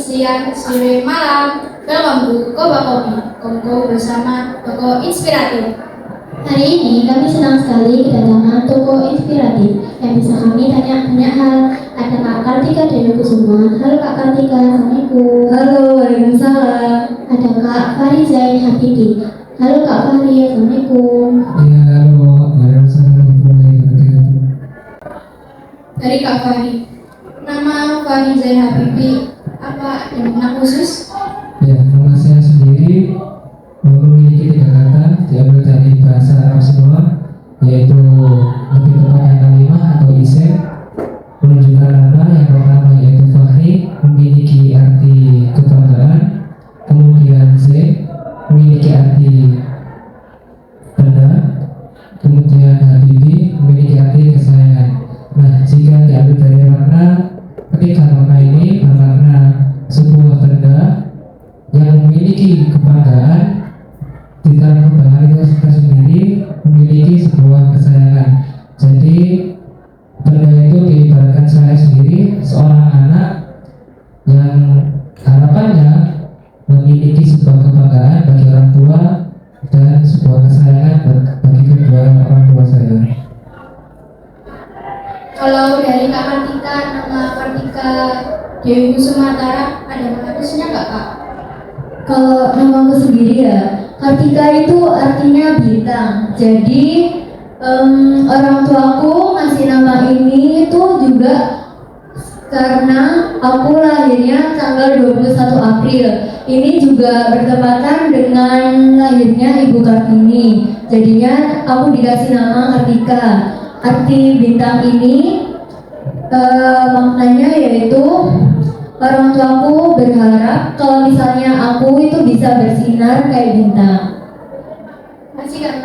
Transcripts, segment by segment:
siang, sore, malam. Welcome to Koba Kopi, Kongko bersama toko inspiratif. Hari ini kami senang sekali kedatangan toko inspiratif yang bisa kami tanya banyak hal. Ada Kak Kartika Dewi Kusuma. Halo Kak Kartika, Assalamualaikum. Halo, waalaikumsalam. Ada Kak Fahri Zain Habibie. Halo Kak Fahri, Assalamualaikum. Ya, halo, waalaikumsalam warahmatullahi wabarakatuh. Dari Kak Fahri, nama Fahri Zain Habibie apa ada makna khusus? Ya, nama saya sendiri memiliki 3 kata diambil dari bahasa Arab semua, yaitu lebih tepatnya kalimah atau isim, menunjukkan nama yang pertama yaitu Fahri, memiliki arti kebanggaan, kemudian Z memiliki arti benda, kemudian Habibie memiliki arti kesayangan. Nah, jika diambil dari makna, ketika makna ini bermakna sebuah benda yang memiliki kebanggaan, di dalam kebanggaan itu sendiri memiliki sebuah kesayangan. Jadi benda itu diibaratkan saya sendiri seorang anak yang harapannya memiliki sebuah kebanggaan bagi orang tua dan sebuah kesayangan bagi kedua orang tua saya. Kalau dari Kak Kartika, nama Kartika Dewi Kusumantara ada makna khususnya nggak Kak? Kalau namaku sendiri ya, Kartika itu artinya bintang. Jadi orang tuaku ngasih nama ini itu juga karena aku lahirnya tanggal 21 April. Ini juga bertepatan dengan lahirnya Ibu Kartini. Jadinya aku dikasih nama Kartika. Arti bintang ini maknanya yaitu orang tuaku berharap kalau misalnya aku itu bisa bersinar kayak bintang. Masih Kak.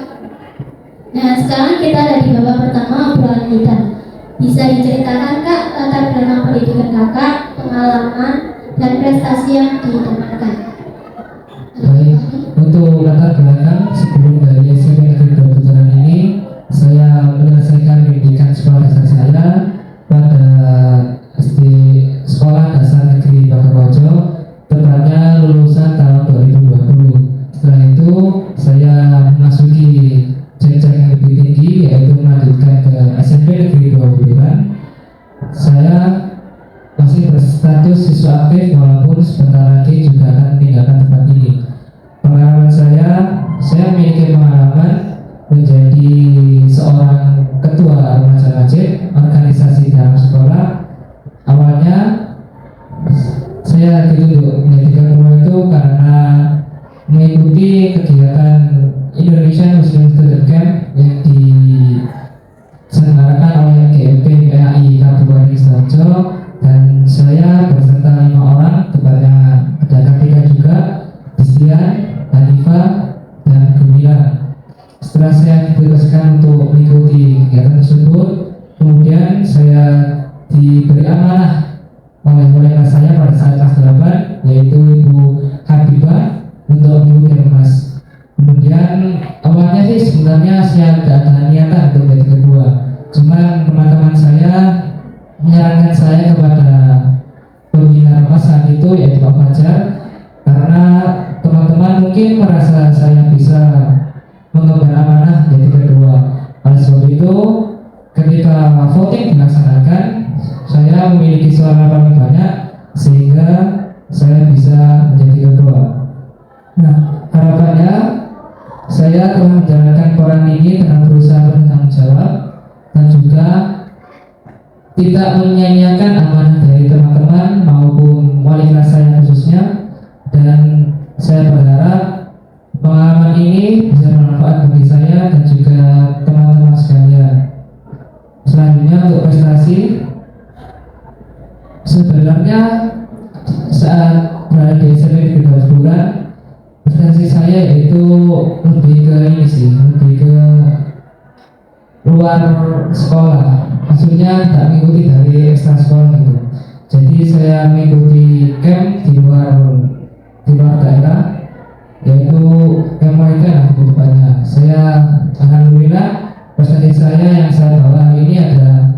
Nah, sekarang kita ada di babak pertama obrolan kita. Bisa diceritakan Kak latar belakang pendidikan Kakak, pengalaman, dan prestasi yang didapatkan? Baik, untuk latar belakang sebelum dari SMP Negeri 2 Putaran ini, saya menyelesaikan pendidikan sekolah dasar saya pada SD Sekolah Dasar Negeri Bakarwojo, tepatnya lulusan tahun 2020. Setelah itu saya memasuki jenjang yang lebih tinggi, yaitu melanjutkan ke SMP Negeri 2 Putaran. Saya masih berstatus siswa aktif walaupun sebentar lagi juga akan meninggalkan tempat ini. Pengalaman saya memiliki pengalaman menjadi seorang ketua remaja masjid organisasi dalam sekolah. Awalnya saya ditunjuk menjadi ketua itu karena mengikuti kegiatan Indonesian Muslim Student Camp yang diselenggarakan oleh GMP PAI Kabupaten Sidoarjo, dan saya beserta 5 orang, tepatnya ada Kartika juga, Distian, Hanifa, dan Gumila. Setelah saya ditugaskan untuk mengikuti kegiatan tersebut, kemudian saya diberi amanah oleh kolega saya pada saat kelas 8, yaitu Ibu Habibah, untuk mengikuti Remas. Kemudian awalnya sih sebenarnya saya tidak ada niatan untuk menjadi kedua, cuman teman-teman saya menyarankan saya kepada pembina Remas saat itu, yaitu Pak Fajar, karena teman-teman mungkin merasa saya bisa mengemban amanah jadi kedua. Oleh sebab itu, ketika voting dilaksanakan, saya memiliki suara paling banyak sehingga saya bisa menjadi kedua. Nah, harapannya saya telah menjalankan peran ini dengan berusaha bertanggung jawab dan juga tidak menyia-nyiakan amanah dari teman-teman maupun wali kelas saya khususnya, dan saya berharap pengalaman ini bisa bermanfaat bagi saya dan juga teman-teman sekalian. Selanjutnya untuk prestasi, sebenarnya saat berada di SMP 12 bulan, prestasi saya yaitu lebih ke ini sih, lebih ke luar sekolah. Maksudnya tidak mengikuti dari ekstra sekolah gitu. Jadi saya mengikuti camp di luar daerah, yaitu camp wanita di depannya. Saya alhamdulillah prestasi saya yang saya bawa hari ini ada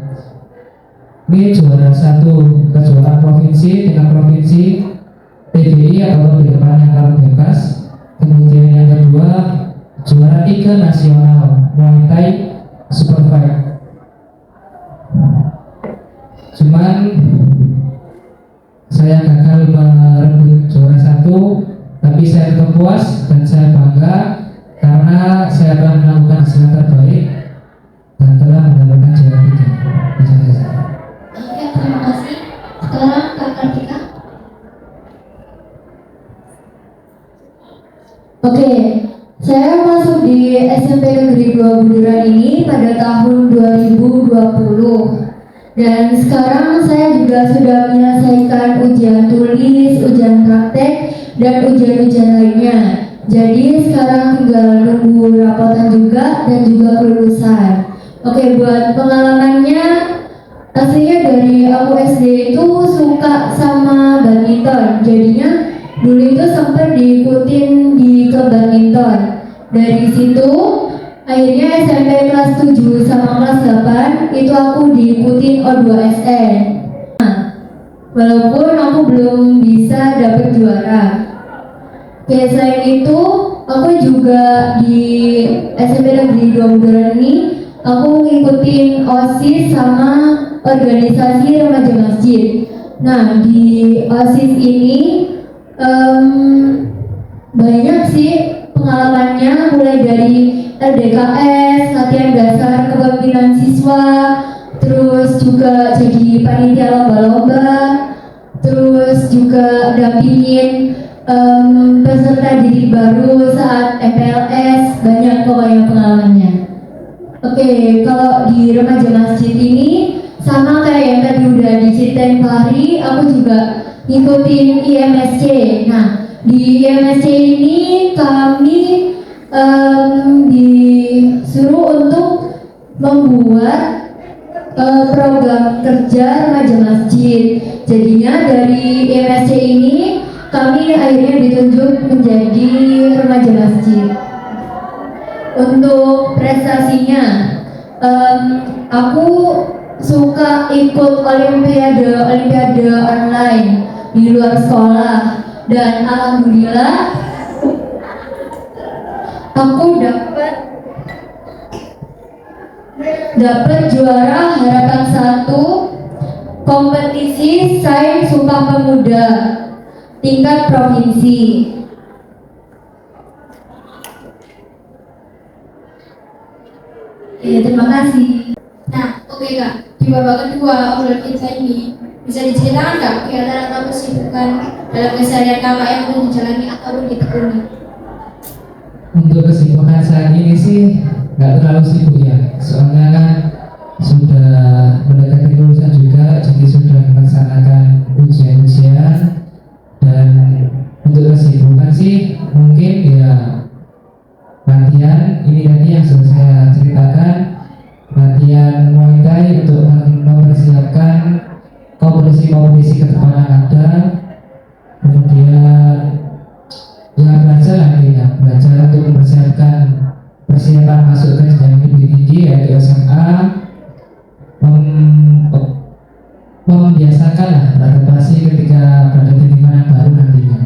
juara 1 kejuaraan provinsi tingkat provinsi Oke, saya masuk di SMP Negeri 2 Buduran ini pada tahun 2020. Dan sekarang saya juga sudah menyelesaikan ujian tulis, ujian praktek, dan ujian-ujian lainnya. Jadi sekarang tinggal nunggu rapotan juga dan juga kelulusan. Oke, buat pengalamannya, aslinya dari aku SD itu suka sama badminton. Jadinya dulu itu sempat diikutin di klub badminton. Dari situ akhirnya SMP kelas 7 sama kelas 8 itu aku diikutin O2SN. Walaupun aku belum bisa dapet juara. Oke, selain itu aku juga di SMP Negeri 2 Buduran ini aku ngikutin OSIS sama organisasi remaja masjid. Nah, di OSIS ini banyak sih pengalamannya, mulai dari LDKS, latihan dasar kepemimpinan siswa, terus juga jadi panitia lomba-lomba, terus juga dampingin peserta didik baru saat MPLS, banyak pokoknya pengalamannya. Oke, kalau di remaja masjid ini sama kayak yang tadi udah diceritain Pak Hari, aku juga ngikutin IMSC. Nah, di IMSC ini kami disuruh untuk membuat program kerja remaja masjid. Jadinya dari IMSC ini kami akhirnya ditunjuk menjadi remaja masjid. Untuk prestasinya, aku suka ikut olimpiade online di luar sekolah, dan alhamdulillah aku dapat juara harapan 1 kompetisi sains Sumpah Pemuda tingkat provinsi. Terima kasih. Nah, oke Kak, di babak kedua obrolan kita ini bisa diceritakan Kak kegiatan atau kesibukan dalam keseharian Kakak yang belum dijalani ataupun ditekuni? Untuk kesibukan saat ini sih nggak terlalu sibuk ya, soalnya kan sudah mendekati kelulusan juga, jadi sudah melaksanakan ujian-ujian. Dan untuk kesibukan sih mungkin ya latihan, ini tadi yang sudah saya ceritakan, latihan Muay Thai untuk mempersiapkan kompetisi-kompetisi ke depan yang ada. Kemudian ya belajar lagi ya, belajar untuk mempersiapkan persiapan masuk ke jenjang yang lebih tinggi yaitu SMA, membiasakan lah adaptasi ketika berada di lingkungan yang baru nantinya.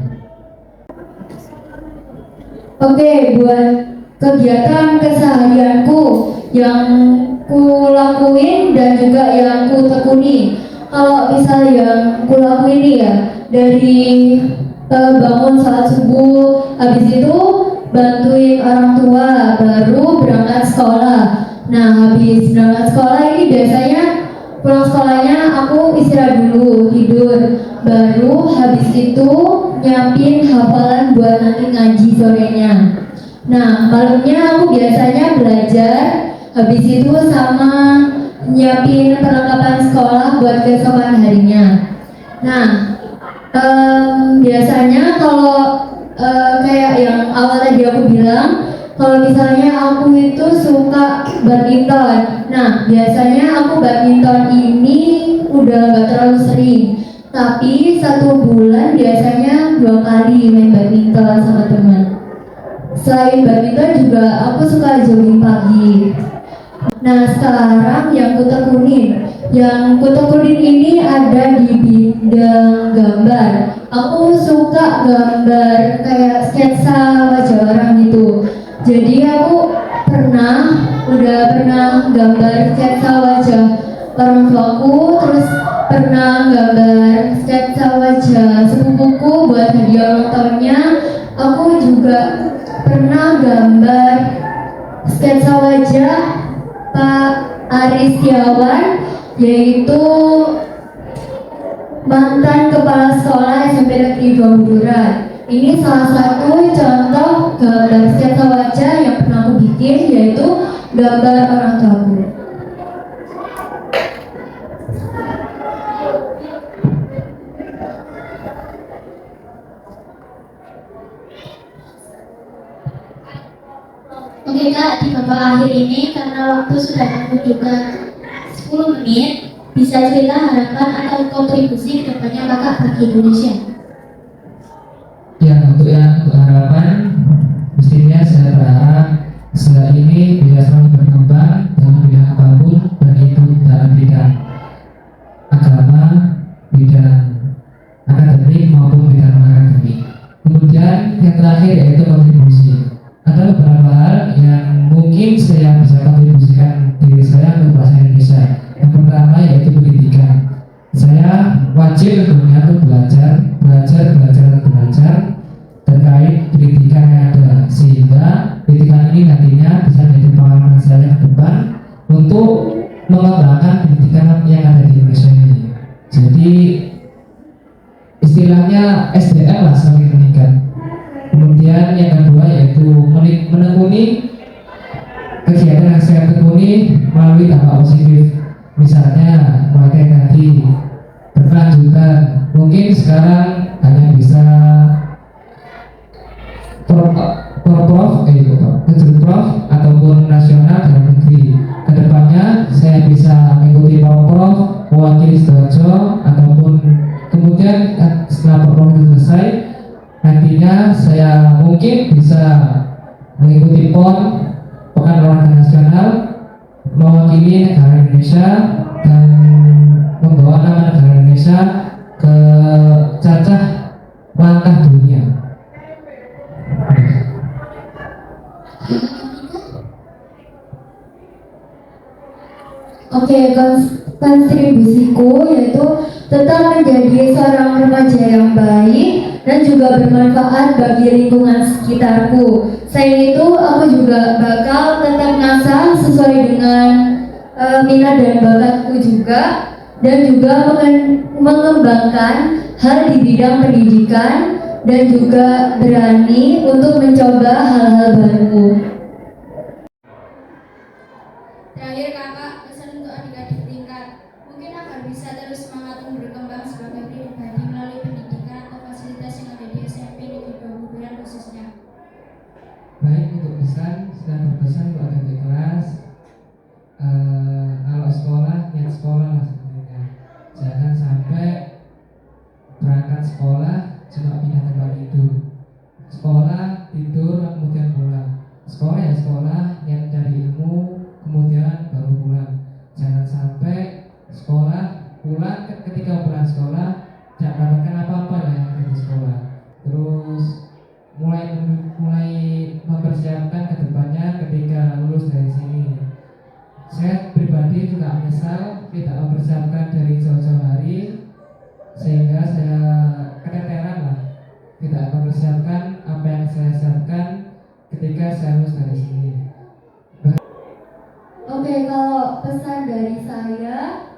Oke, buat kegiatan keseharianku yang ku lakuin dan juga yang ku tekuni. Kalau misalnya yang ku lakuin ini ya, dari bangun saat subuh, habis itu bantuin orang tua, baru berangkat sekolah. Nah, habis berangkat sekolah ini biasanya pulang sekolahnya aku istirahat dulu, tidur, baru habis itu nyiapin hafalan buat nanti ngaji sorenya. Nah, malamnya aku biasanya belajar, habis itu sama nyiapin perlengkapan sekolah buat keesokan harinya. Nah, biasanya kalau kayak yang awal tadi aku bilang, kalau misalnya aku itu suka badminton. Nah, biasanya aku badminton ini udah gak terlalu sering, tapi 1 bulan biasanya 2 kali main badminton sama teman. Selain badminton juga aku suka jogging pagi. Nah, sekarang yang kutekunin ini ada di bidang gambar. Aku suka gambar kayak sketsa wajah orang gitu. Jadi aku udah pernah gambar sketsa wajah orang tuaku, terus pernah gambar sketsa wajah sepupuku buat hadiah ulang tahunnya. Aku juga pernah gambar sketsa wajah Pak Aris Setiawan, yaitu mantan kepala sekolah SMP Negeri 2 Buduran. Ini salah satu contoh gambar sketsa wajah yang pernah aku bikin, yaitu gambar orang tuaku. Oke Kak, di babak akhir ini karena waktu sudah menunjukkan 10 menit, bisa cerita harapan atau kontribusi ke depannya Kakak bagi Indonesia? Ya, untuk harapan, mestinya saya berharap setelah ini bisa selalu berkembang dalam bidang apapun, dan itu dalam bidang agama, bidang akademik maupun bidang akademik. Kemudian yang terakhir yaitu kontribusi. Ada beberapa hal yang mungkin saya bisa kontribusikan diri saya untuk bahasa Indonesia. Yang pertama yaitu pendidikan. Saya wajib tentunya untuk belajar terkait pendidikan yang ada, sehingga pendidikan ini nantinya bisa menjadi pengalaman saya ke depan untuk mengembangkan pendidikan yang ada di Indonesia ini. Jadi istilahnya SDM lah semakin meningkat. Kemudian yang kedua yaitu menekuni kegiatan yang saya tekuni melalui dampak positif. Misalnya mulai tadi berkelanjutan, mungkin sekarang hanya bisa prof ataupun nasional dalam negeri. Kedepannya saya bisa mengikuti prof, mewakili Sidoarjo, ataupun kemudian setelah prof itu selesai, nantinya saya mungkin bisa mengikuti PON, Pekan Olahraga Nasional, mewakili negara Indonesia dan membawa nama negara Indonesia ke cacah langkah dunia. Oke, kontribusiku yaitu tetap menjadi seorang remaja yang baik dan juga bermanfaat bagi lingkungan sekitarku. Selain itu, aku juga bakal tetap ngasah sesuai dengan minat dan bakatku juga, dan juga mengembangkan hal di bidang pendidikan dan juga berani untuk mencoba hal-hal baru. Terakhir kakak, pesan untuk adik-adik tingkat, mungkin agar bisa terus semangat untuk berkembang sebagai pribadi melalui pendidikan atau fasilitas yang ada di SMP Negeri Baburan khususnya. Baik, untuk pesan, sedang berpesan untuk adik kelas, kalau sekolah, niat sekolah lah sebenarnya. Jangan sampai berangkat sekolah cuma pindah tempat tidur. Sekolah, tidur, kemudian pulang. Sekolah ya sekolah, niat cari ilmu, kemudian baru pulang. Jangan sampai sekolah, pulang ketika pulang sekolah tidak mendapatkan apa-apa lah yang ada di sekolah. Terus mulai mempersiapkan ke depannya ketika lulus dari sini. Saya pribadi juga menyesal tidak mempersiapkan dari jauh-jauh hari, sehingga saya keteteran lah, tidak mempersiapkan apa yang saya siapkan ketika saya lulus dari sini. Oke, kalau pesan dari saya,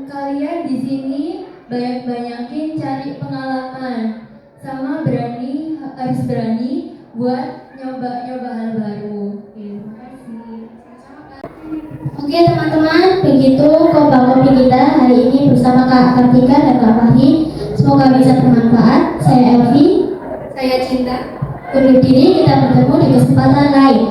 kalian di sini banyakin cari pengalaman, sama harus berani buat nyoba hal baru. Terima kasih. Oke teman-teman, begitu kopi kita hari ini bersama Kak Kartika dan Kak Fahri. Semoga bisa bermanfaat. Saya Elvi. Saya Cinta. Undur diri, kita bertemu di kesempatan lain.